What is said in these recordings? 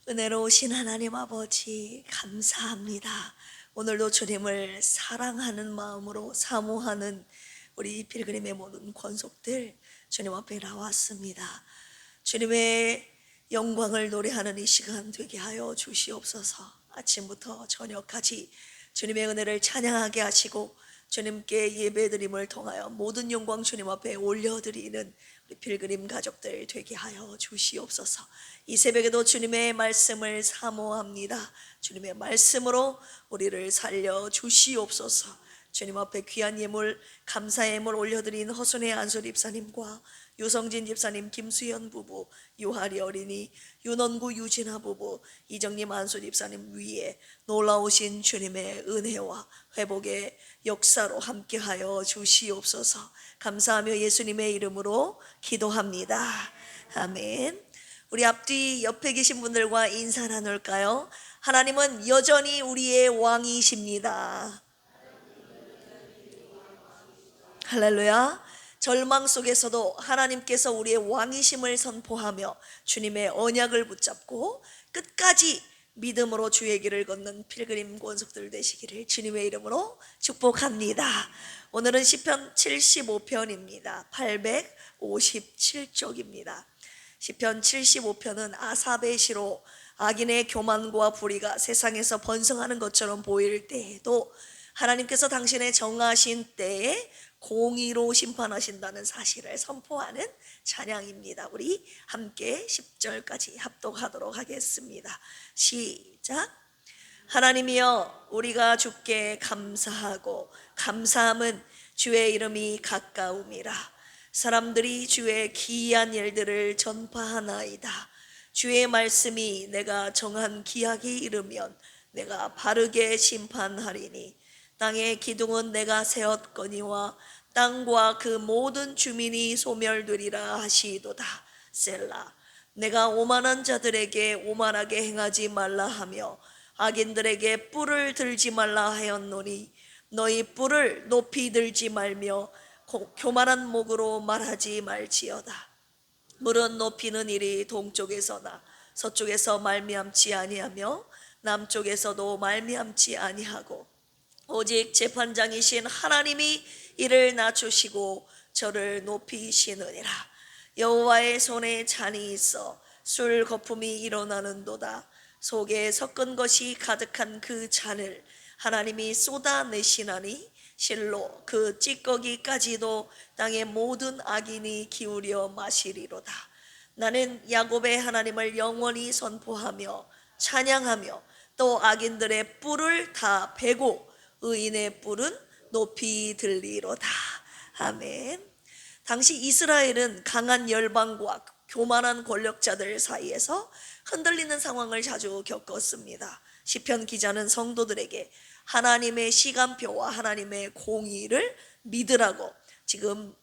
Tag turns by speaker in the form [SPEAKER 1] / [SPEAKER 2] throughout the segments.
[SPEAKER 1] 은혜로우신 하나님 아버지 감사합니다. 오늘도 주님을 사랑하는 마음으로 사모하는 우리 필그림의 모든 권속들 주님 앞에 나왔습니다. 주님의 영광을 노래하는 이 시간 되게 하여 주시옵소서. 아침부터 저녁까지 주님의 은혜를 찬양하게 하시고 주님께 예배드림을 통하여 모든 영광 주님 앞에 올려드리는 우리 필그림 가족들 되게 하여 주시옵소서. 이 새벽에도 주님의 말씀을 사모합니다. 주님의 말씀으로 우리를 살려 주시옵소서. 주님 앞에 귀한 예물, 감사의 예물 올려드린 허순의 안솔 집사님과 유성진 집사님, 김수현 부부, 유하리 어린이, 윤원구 유진아 부부, 이정님 안솔 집사님 위에 놀라우신 주님의 은혜와 회복의 역사로 함께하여 주시옵소서. 감사하며 예수님의 이름으로 기도합니다. 아멘. 우리 앞뒤 옆에 계신 분들과 인사 나눌까요? 하나님은 여전히 우리의 왕이십니다. 할렐루야. 절망 속에서도 하나님께서 우리의 왕이심을 선포하며 주님의 언약을 붙잡고 끝까지 믿음으로 주의 길을 걷는 필그림 권속들 되시기를 주님의 이름으로 축복합니다. 오늘은 시편 75편입니다. 857쪽입니다. 시편 75편은 아삽의 시로 악인의 교만과 불의가 세상에서 번성하는 것처럼 보일 때에도 하나님께서 당신의 정하신 때에 공의로 심판하신다는 사실을 선포하는 찬양입니다. 우리 함께 10절까지 합독하도록 하겠습니다. 시작. 하나님이여, 우리가 주께 감사하고 감사함은 주의 이름이 가까움이라. 사람들이 주의 기이한 일들을 전파하나이다. 주의 말씀이 내가 정한 기약이 이르면 내가 바르게 심판하리니 땅의 기둥은 내가 세웠거니와 땅과 그 모든 주민이 소멸되리라 하시도다. 셀라. 내가 오만한 자들에게 오만하게 행하지 말라 하며 악인들에게 뿔을 들지 말라 하였노니 너희 뿔을 높이 들지 말며 교만한 목으로 말하지 말지어다. 물은 높이는 일이 동쪽에서나 서쪽에서 말미암지 아니하며 남쪽에서도 말미암지 아니하고 오직 재판장이신 하나님이 이를 낮추시고 저를 높이시느니라. 여호와의 손에 잔이 있어 술 거품이 일어나는도다. 속에 섞은 것이 가득한 그 잔을 하나님이 쏟아내시나니 실로 그 찌꺼기까지도 땅의 모든 악인이 기울여 마시리로다. 나는 야곱의 하나님을 영원히 선포하며 찬양하며 또 악인들의 뿔을 다 베고 의인의 뿔은 높이 들리로다. 아멘. 당시 이스라엘은 강한 열방과 교만한 권력자들 사이에서 흔들리는 상황을 자주 겪었습니다. 시편 기자는 성도들에게 하나님의 시간표와 하나님의 공의를 믿으라고 지금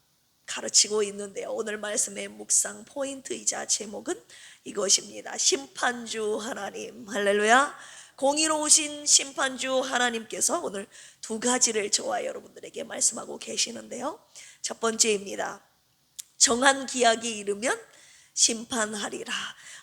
[SPEAKER 1] 가르치고 있는데요. 오늘 말씀의 묵상 포인트이자 제목은 이것입니다. 심판주 하나님. 할렐루야. 공의로우신 심판주 하나님께서 오늘 두 가지를 저와 여러분들에게 말씀하고 계시는데요. 첫 번째입니다. 정한 기약이 이르면 심판하리라.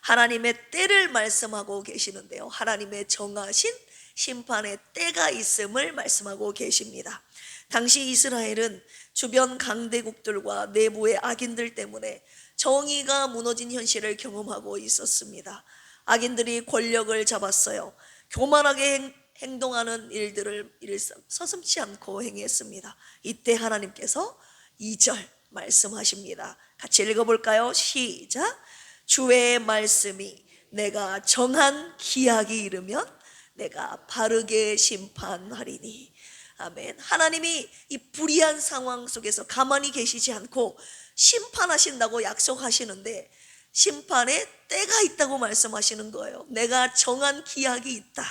[SPEAKER 1] 하나님의 때를 말씀하고 계시는데요. 하나님의 정하신 심판의 때가 있음을 말씀하고 계십니다. 당시 이스라엘은 주변 강대국들과 내부의 악인들 때문에 정의가 무너진 현실을 경험하고 있었습니다. 악인들이 권력을 잡았어요. 교만하게 행동하는 일들을 서슴지 않고 행했습니다. 이때 하나님께서 2절 말씀하십니다. 같이 읽어볼까요? 시작. 주의 말씀이 내가 정한 기약이 이르면 내가 바르게 심판하리니. 아멘. 하나님이 이 불의한 상황 속에서 가만히 계시지 않고 심판하신다고 약속하시는데 심판에 때가 있다고 말씀하시는 거예요. 내가 정한 기약이 있다.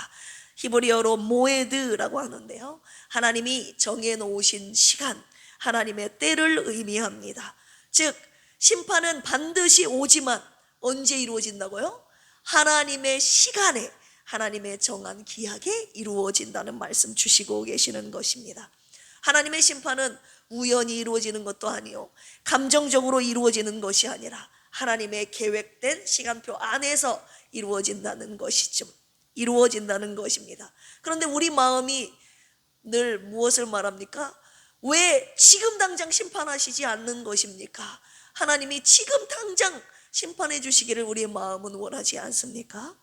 [SPEAKER 1] 히브리어로 모에드라고 하는데요. 하나님이 정해놓으신 시간, 하나님의 때를 의미합니다. 즉 심판은 반드시 오지만 언제 이루어진다고요? 하나님의 시간에, 하나님의 정한 기약에 이루어진다는 말씀 주시고 계시는 것입니다. 하나님의 심판은 우연히 이루어지는 것도 아니요, 감정적으로 이루어지는 것이 아니라 하나님의 계획된 시간표 안에서 이루어진다는 것이죠. 이루어진다는 것입니다. 그런데 우리 마음이 늘 무엇을 말합니까? 왜 지금 당장 심판하시지 않는 것입니까? 하나님이 지금 당장 심판해 주시기를 우리의 마음은 원하지 않습니까?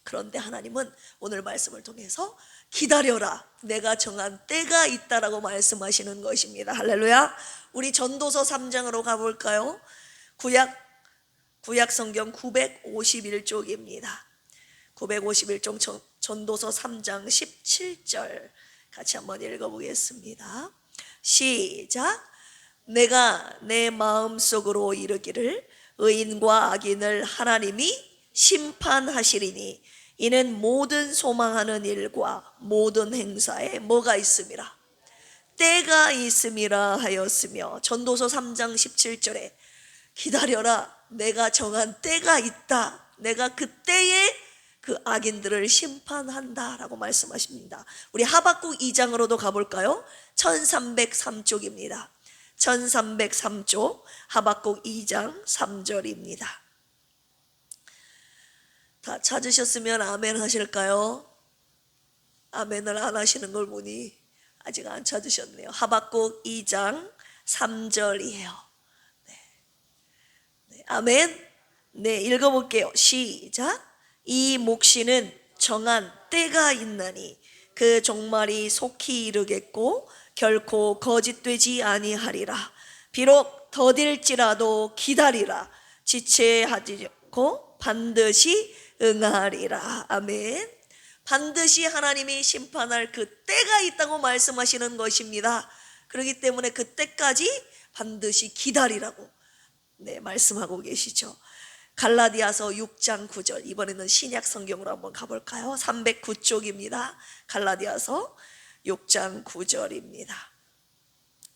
[SPEAKER 1] 그런데 하나님은 오늘 말씀을 통해서 기다려라, 내가 정한 때가 있다라고 말씀하시는 것입니다. 할렐루야. 우리 전도서 3장으로 가볼까요? 구약 성경 951쪽입니다 951쪽 전도서 3장 17절 같이 한번 읽어보겠습니다. 시작. 내가 내 마음속으로 이르기를 의인과 악인을 하나님이 심판하시리니 이는 모든 소망하는 일과 모든 행사에 뭐가 있음이라? 때가 있음이라 하였으며, 전도서 3장 17절에 기다려라, 내가 정한 때가 있다, 내가 그 때에 그 악인들을 심판한다 라고 말씀하십니다. 우리 하박국 2장으로도 가볼까요? 1303쪽입니다 1303쪽 하박국 2장 3절입니다 다 찾으셨으면 아멘 하실까요? 아멘을 안 하시는 걸 보니 아직 안 찾으셨네요. 하박국 2장 3절이에요. 네, 아멘. 네, 읽어볼게요. 시작. 이 몫이는 정한 때가 있나니 그 종말이 속히 이르겠고 결코 거짓되지 아니하리라. 비록 더딜지라도 기다리라. 지체하지 않고 반드시 응하리라. 아멘. 반드시 하나님이 심판할 그 때가 있다고 말씀하시는 것입니다. 그렇기 때문에 그 때까지 반드시 기다리라고 말씀하고 계시죠. 갈라디아서 6장 9절, 이번에는 신약 성경으로 한번 가볼까요? 309쪽입니다 갈라디아서 6장 9절입니다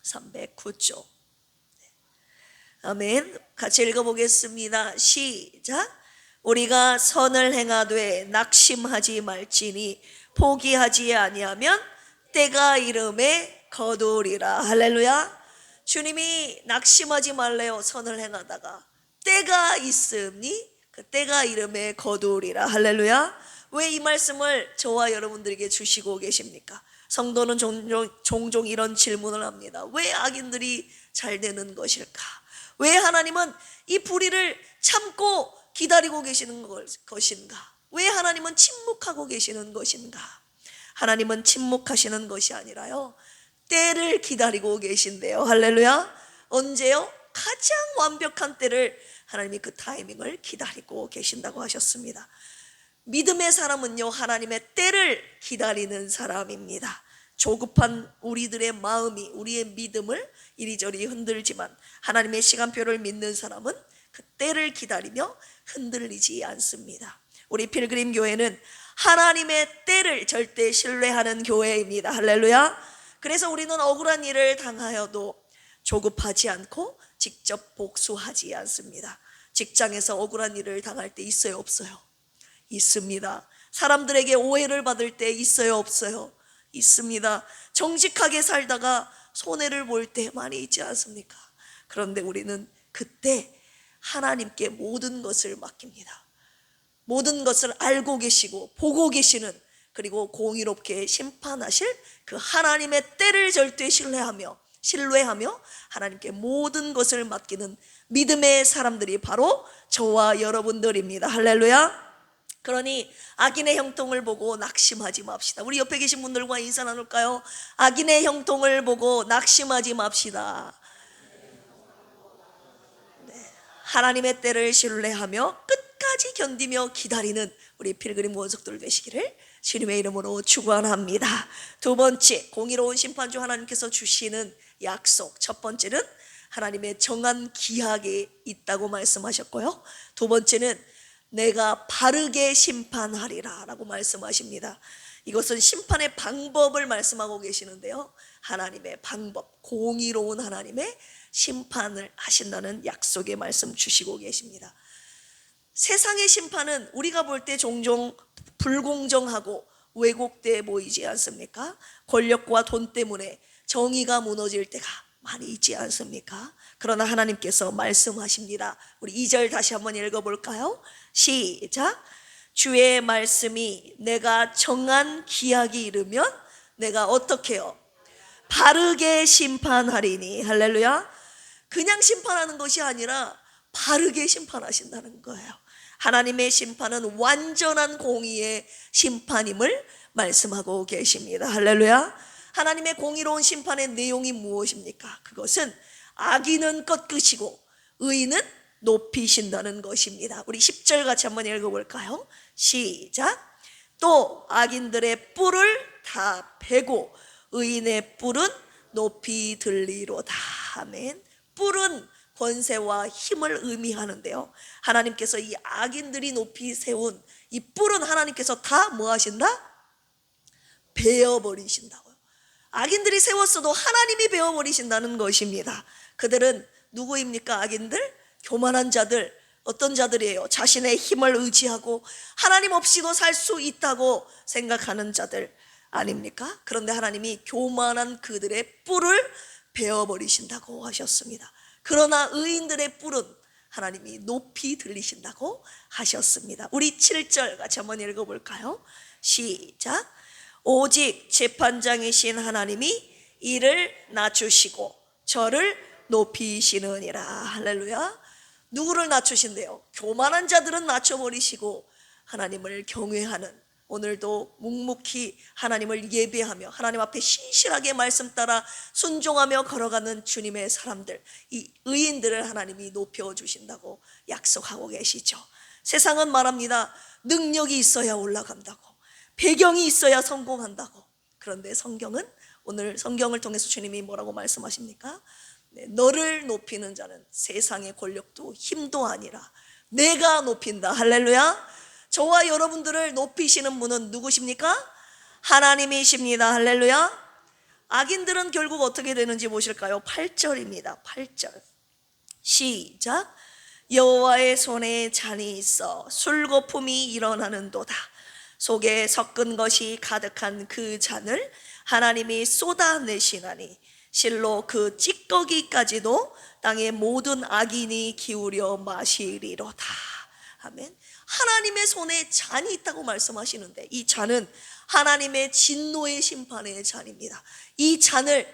[SPEAKER 1] 309쪽. 아멘. 같이 읽어보겠습니다. 시작. 우리가 선을 행하되 낙심하지 말지니 포기하지 아니하면 때가 이름에 거두리라. 할렐루야. 주님이 낙심하지 말래요. 선을 행하다가 때가 있으니 그 때가 이름에 거두리라. 할렐루야. 왜 이 말씀을 저와 여러분들에게 주시고 계십니까? 성도는 종종 이런 질문을 합니다. 왜 악인들이 잘 되는 것일까? 왜 하나님은 이 불의를 참고 기다리고 계시는 것인가? 왜 하나님은 침묵하고 계시는 것인가? 하나님은 침묵하시는 것이 아니라요, 때를 기다리고 계신데요. 할렐루야. 언제요? 가장 완벽한 때를 하나님이 그 타이밍을 기다리고 계신다고 하셨습니다. 믿음의 사람은요, 하나님의 때를 기다리는 사람입니다. 조급한 우리들의 마음이 우리의 믿음을 이리저리 흔들지만 하나님의 시간표를 믿는 사람은 그 때를 기다리며 흔들리지 않습니다. 우리 필그림 교회는 하나님의 때를 절대 신뢰하는 교회입니다. 할렐루야. 그래서 우리는 억울한 일을 당하여도 조급하지 않고 직접 복수하지 않습니다. 직장에서 억울한 일을 당할 때 있어요, 없어요? 있습니다. 사람들에게 오해를 받을 때 있어요, 없어요? 있습니다. 정직하게 살다가 손해를 볼 때 많이 있지 않습니까? 그런데 우리는 그때 하나님께 모든 것을 맡깁니다. 모든 것을 알고 계시고 보고 계시는, 그리고 공의롭게 심판하실 그 하나님의 때를 절대 신뢰하며 하나님께 모든 것을 맡기는 믿음의 사람들이 바로 저와 여러분들입니다. 할렐루야. 그러니 악인의 형통을 보고 낙심하지 맙시다. 우리 옆에 계신 분들과 인사 나눌까요? 악인의 형통을 보고 낙심하지 맙시다. 하나님의 때를 신뢰하며 끝까지 견디며 기다리는 우리 필그림 원석들 되시기를 주님의 이름으로 축원합니다. 두 번째, 공의로운 심판주 하나님께서 주시는 약속. 첫 번째는 하나님의 정한 기약이 있다고 말씀하셨고요, 두 번째는 내가 바르게 심판하리라 라고 말씀하십니다. 이것은 심판의 방법을 말씀하고 계시는데요, 하나님의 방법, 공의로운 하나님의 심판을 하신다는 약속의 말씀 주시고 계십니다. 세상의 심판은 우리가 볼 때 종종 불공정하고 왜곡돼 보이지 않습니까? 권력과 돈 때문에 정의가 무너질 때가 많이 있지 않습니까? 그러나 하나님께서 말씀하십니다. 우리 2절 다시 한번 읽어볼까요? 시작. 주의 말씀이 내가 정한 기약이 이르면 내가 어떻게 해요? 바르게 심판하리니. 할렐루야. 그냥 심판하는 것이 아니라 바르게 심판하신다는 거예요. 하나님의 심판은 완전한 공의의 심판임을 말씀하고 계십니다. 할렐루야. 하나님의 공의로운 심판의 내용이 무엇입니까? 그것은 악인은 꺾으시고 의인은 높이신다는 것입니다. 우리 10절 같이 한번 읽어볼까요? 시작. 또 악인들의 뿔을 다 베고 의인의 뿔은 높이 들리로다. 아멘. 뿔은 권세와 힘을 의미하는데요, 하나님께서 이 악인들이 높이 세운 이 뿔은 하나님께서 다 뭐 하신다? 베어버리신다고요. 악인들이 세웠어도 하나님이 베어버리신다는 것입니다. 그들은 누구입니까? 악인들? 교만한 자들. 어떤 자들이에요? 자신의 힘을 의지하고 하나님 없이도 살 수 있다고 생각하는 자들 아닙니까? 그런데 하나님이 교만한 그들의 뿔을 베어버리신다고 하셨습니다. 그러나 의인들의 뿔은 하나님이 높이 들리신다고 하셨습니다. 우리 7절 같이 한번 읽어볼까요? 시작. 오직 재판장이신 하나님이 이를 낮추시고 저를 높이시느니라. 할렐루야. 누구를 낮추신대요? 교만한 자들은 낮춰버리시고 하나님을 경외하는, 오늘도 묵묵히 하나님을 예배하며 하나님 앞에 신실하게 말씀 따라 순종하며 걸어가는 주님의 사람들, 이 의인들을 하나님이 높여주신다고 약속하고 계시죠. 세상은 말합니다. 능력이 있어야 올라간다고, 배경이 있어야 성공한다고. 그런데 성경은, 오늘 성경을 통해서 주님이 뭐라고 말씀하십니까? 너를 높이는 자는 세상의 권력도 힘도 아니라 내가 높인다. 할렐루야. 저와 여러분들을 높이시는 분은 누구십니까? 하나님이십니다. 할렐루야. 악인들은 결국 어떻게 되는지 보실까요? 8절입니다. 8절 시작. 여호와의 손에 잔이 있어 술거품이 일어나는도다. 속에 섞은 것이 가득한 그 잔을 하나님이 쏟아내시나니 실로 그 찌꺼기까지도 땅의 모든 악인이 기울여 마시리로다. 아멘. 하나님의 손에 잔이 있다고 말씀하시는데 이 잔은 하나님의 진노의 심판의 잔입니다. 이 잔을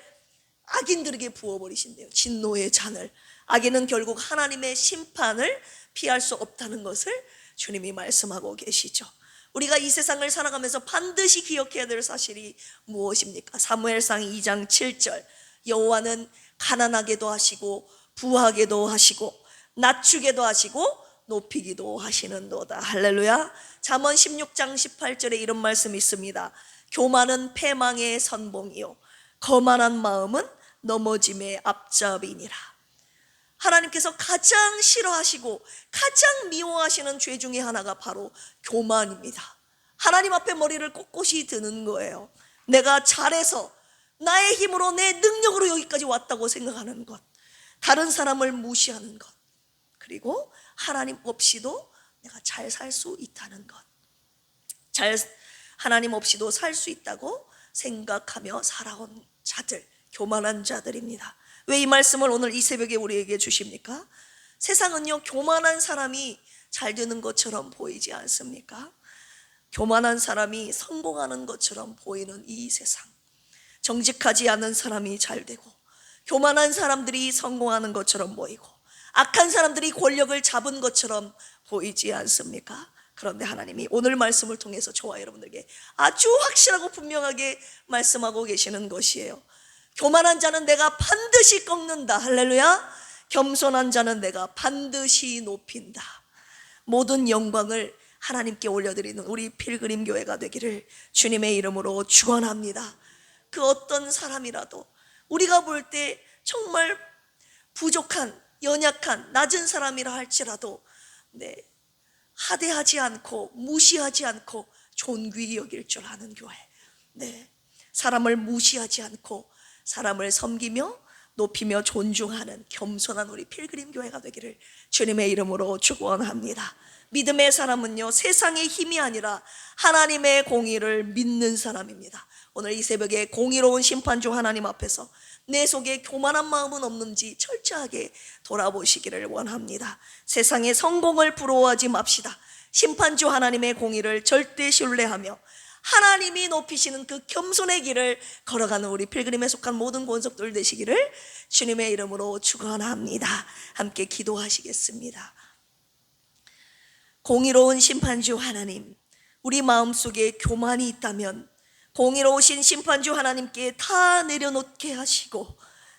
[SPEAKER 1] 악인들에게 부어버리신대요. 진노의 잔을. 악인은 결국 하나님의 심판을 피할 수 없다는 것을 주님이 말씀하고 계시죠. 우리가 이 세상을 살아가면서 반드시 기억해야 될 사실이 무엇입니까? 사무엘상 2장 7절 여호와는 가난하게도 하시고 부하게도 하시고 낮추게도 하시고 높이기도 하시는도다. 할렐루야. 잠언 16장 18절에 이런 말씀이 있습니다. 교만은 패망의 선봉이요 거만한 마음은 넘어짐의 앞잡이니라. 하나님께서 가장 싫어하시고 가장 미워하시는 죄 중에 하나가 바로 교만입니다. 하나님 앞에 머리를 꼿꼿이 드는 거예요. 내가 잘해서 나의 힘으로 내 능력으로 여기까지 왔다고 생각하는 것, 다른 사람을 무시하는 것, 그리고 하나님 없이도 내가 잘 살 수 있다는 것, 하나님 없이도 살 수 있다고 생각하며 살아온 자들, 교만한 자들입니다. 왜 이 말씀을 오늘 이 새벽에 우리에게 주십니까? 세상은요, 교만한 사람이 잘 되는 것처럼 보이지 않습니까? 교만한 사람이 성공하는 것처럼 보이는 이 세상, 정직하지 않은 사람이 잘 되고 교만한 사람들이 성공하는 것처럼 보이고 악한 사람들이 권력을 잡은 것처럼 보이지 않습니까? 그런데 하나님이 오늘 말씀을 통해서 저와 여러분들에게 아주 확실하고 분명하게 말씀하고 계시는 것이에요. 교만한 자는 내가 반드시 꺾는다. 할렐루야. 겸손한 자는 내가 반드시 높인다. 모든 영광을 하나님께 올려드리는 우리 필그림 교회가 되기를 주님의 이름으로 축원합니다. 그 어떤 사람이라도 우리가 볼 때 정말 부족한, 연약한, 낮은 사람이라 할지라도 하대하지 않고 무시하지 않고 존귀히 여길 줄 아는 교회, 사람을 무시하지 않고 사람을 섬기며 높이며 존중하는 겸손한 우리 필그림 교회가 되기를 주님의 이름으로 축원합니다. 믿음의 사람은요, 세상의 힘이 아니라 하나님의 공의를 믿는 사람입니다. 오늘 이 새벽에 공의로운 심판주 하나님 앞에서 내 속에 교만한 마음은 없는지 철저하게 돌아보시기를 원합니다. 세상의 성공을 부러워하지 맙시다. 심판주 하나님의 공의를 절대 신뢰하며 하나님이 높이시는 그 겸손의 길을 걸어가는 우리 필그림에 속한 모든 권속들 되시기를 주님의 이름으로 축원합니다. 함께 기도하시겠습니다. 공의로운 심판주 하나님, 우리 마음속에 교만이 있다면 공의로우신 심판주 하나님께 다 내려놓게 하시고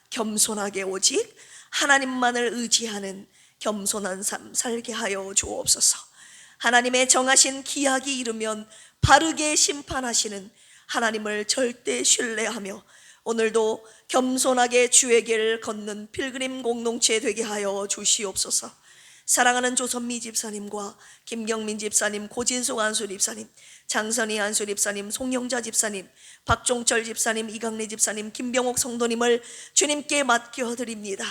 [SPEAKER 1] 겸손하게 오직 하나님만을 의지하는 겸손한 삶 살게 하여 주옵소서. 하나님의 정하신 기약이 이르면 바르게 심판하시는 하나님을 절대 신뢰하며 오늘도 겸손하게 주의 길을 걷는 필그림 공동체 되게 하여 주시옵소서. 사랑하는 조선미 집사님과 김경민 집사님, 고진숙 안수 집사님, 장선희 안수 집사님, 송영자 집사님, 박종철 집사님, 이강래 집사님, 김병옥 성도님을 주님께 맡겨드립니다.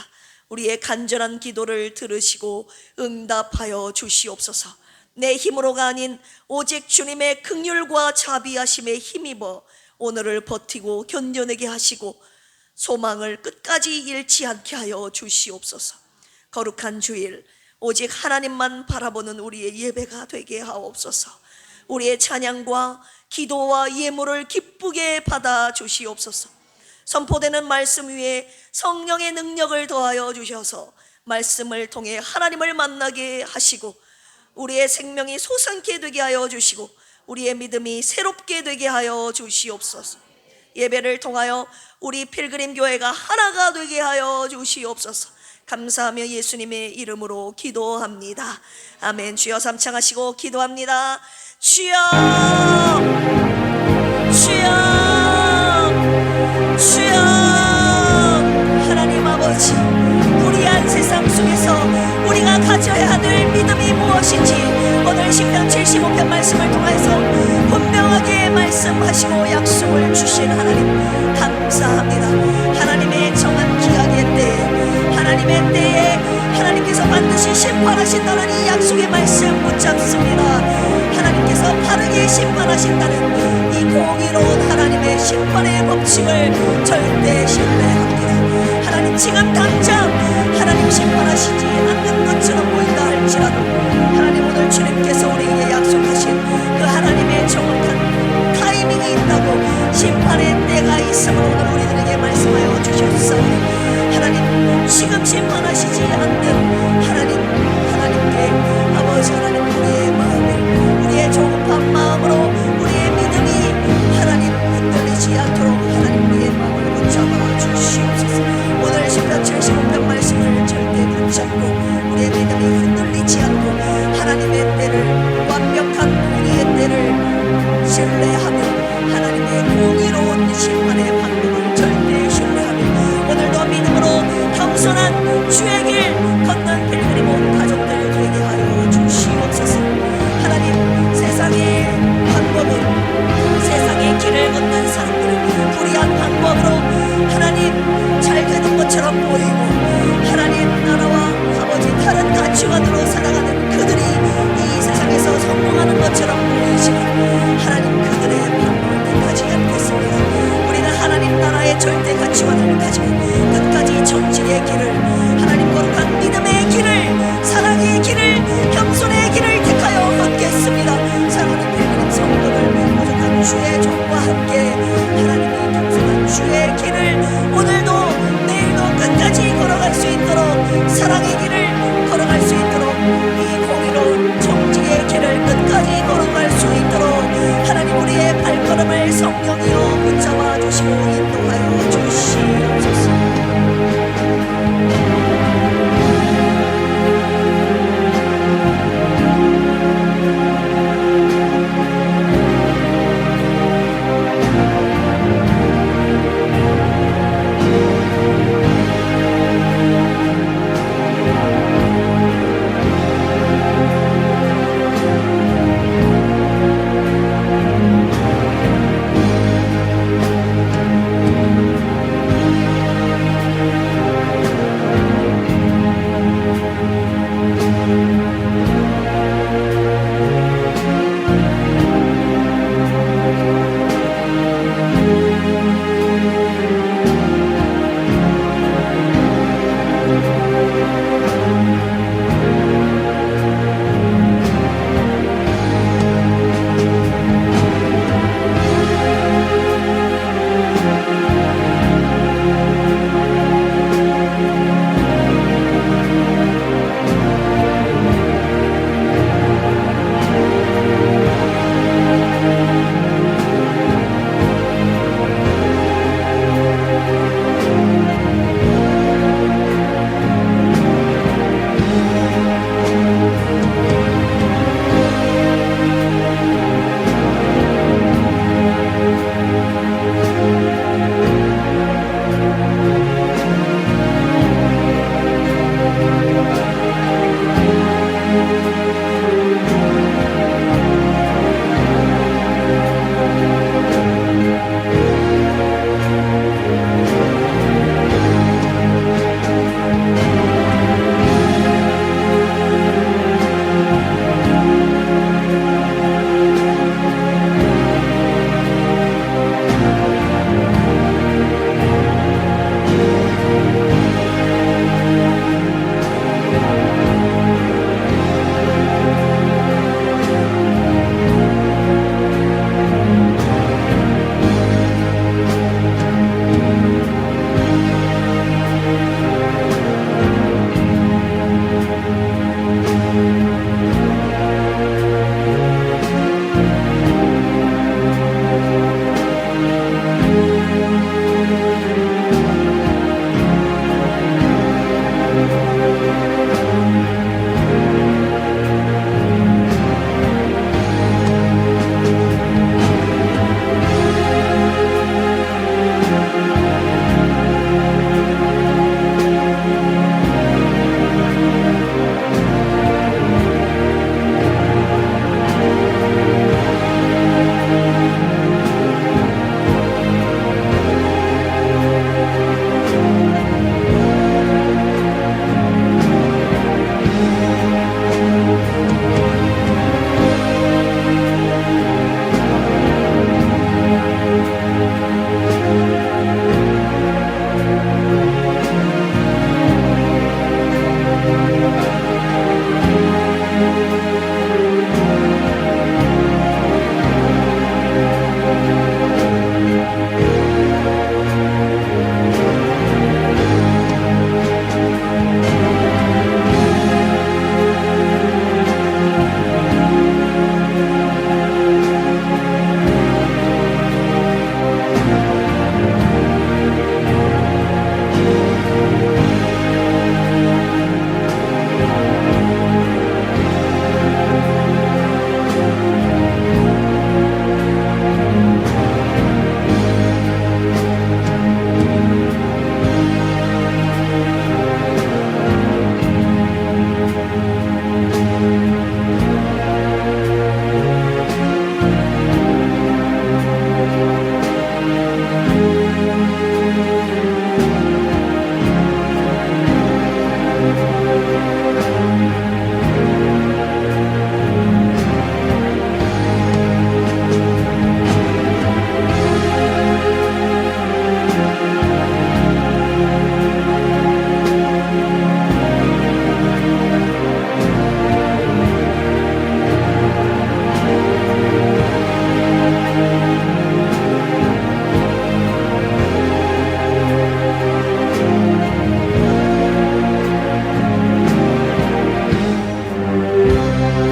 [SPEAKER 1] 우리의 간절한 기도를 들으시고 응답하여 주시옵소서. 내 힘으로가 아닌 오직 주님의 긍휼과 자비하심에 힘입어 오늘을 버티고 견뎌내게 하시고 소망을 끝까지 잃지 않게 하여 주시옵소서. 거룩한 주일 오직 하나님만 바라보는 우리의 예배가 되게 하옵소서. 우리의 찬양과 기도와 예물을 기쁘게 받아 주시옵소서. 선포되는 말씀 위에 성령의 능력을 더하여 주셔서 말씀을 통해 하나님을 만나게 하시고 우리의 생명이 솟아나게 되게 하여 주시고 우리의 믿음이 새롭게 되게 하여 주시옵소서. 예배를 통하여 우리 필그림 교회가 하나가 되게 하여 주시옵소서. 감사하며 예수님의 이름으로 기도합니다. 아멘. 주여 삼창하시고 기도합니다. 주여, 주여, 주여. 하나님 아버지, 불의한 세상 속에서 우리가 가져야 될 믿음이 무엇인지 오늘 시편 75편 말씀을 통해서 분명하게 말씀하시고 약속을 주신 하나님 감사합니다. 하나님의 정한 기약의 때에, 하나님의 때에 하나님께서 반드시 심판하신다는 이 약속의 말씀 붙잡습니다. 하나님께서 바르게 심판하신다는 이 공의로운 하나님의 심판의 법칙을 절대 신뢰합니다. 하나님 지금 당장 하나님 심판하시지 않는 것처럼 보인다 할지라도 하나님 오늘 주님께서 우리에게 약속하신 그 하나님의 정확한 타이밍이 있다고 심판의 때가 있음을 오늘 우리들에게 말씀하여 주셨사오니 하나님 지금 심판하시지 않는 하나님께 아버지 하나님 우리의 마음을 우리의 조급한 마음으로 우리의 믿음이 하나님 흔들리지 않도록 하나님 우리의 마음을 붙잡아 주시옵소서. 오늘 시편 75편 말씀을 절대 붙잡고 우리의 믿음이 흔들리지 않고 하나님의 때를 완벽한 우리의 때를 신뢰